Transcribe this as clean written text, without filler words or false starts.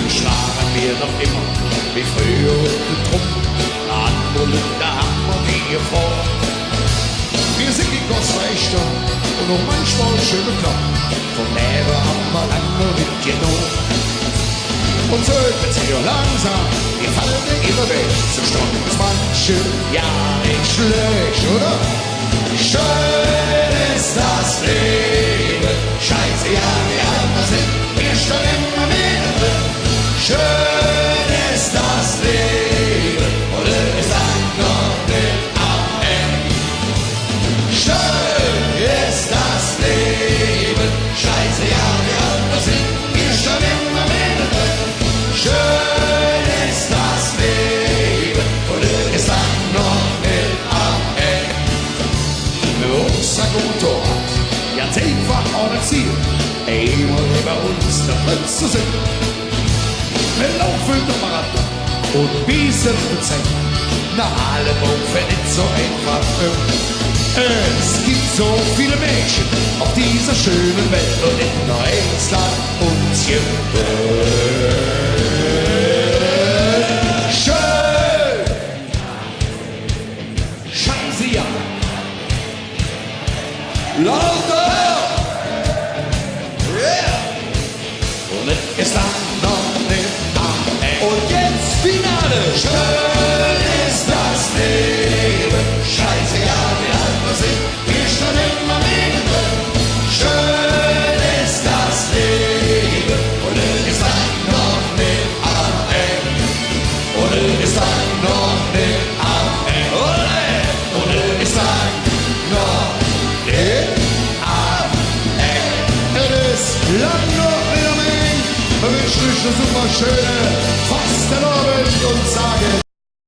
schlagen wir noch immer wie früher getrunken. Anmullen, da haben wir vor. Wir sind die Gottesrechter und auch manchmal schöne Knochen. Vom Leben haben wir lange mitgenommen. Und so wird sie langsam, die fallen immer weg. So stoppen es manche Jahr nicht schlecht, oder? Schön ist das Leben. Scheiße, ja, wir anderen sind, wir stehen immer wieder drin. Schön ist das Leben, und es sagt noch nicht am Ende. Schön ist das Leben. Scheiße, ja, wir anderen sind, wir stehen immer wieder drin. Schön ist das Leben, und es sagt noch nicht am Ende. Mit Rucksack und Motorrad, Jahrzehntfach ohne Ziel, immer über uns der Prinz sind. Wir laufen der Marathon und biesen den Zeug. Na, alle Berufe nicht so einfach. Es gibt so viele Mädchen auf dieser schönen Welt und nicht nur eins lang uns gefällt. Schön! Scheiße, ja! Lauter! Yeah! Und es ist dann noch nicht am Ende. Und jetzt Finale! Schön ist das Leben. Scheiße, ja, wir andere sind, wir stehen immer wieder drin. Schön ist das Leben. Und es ist dann noch nicht am Ende. Und es ist dann noch nicht am Ende. Und es ist dann noch nicht am Ende. Es ist lang noch nicht am Ende. Wir wünschen euch eine super schöne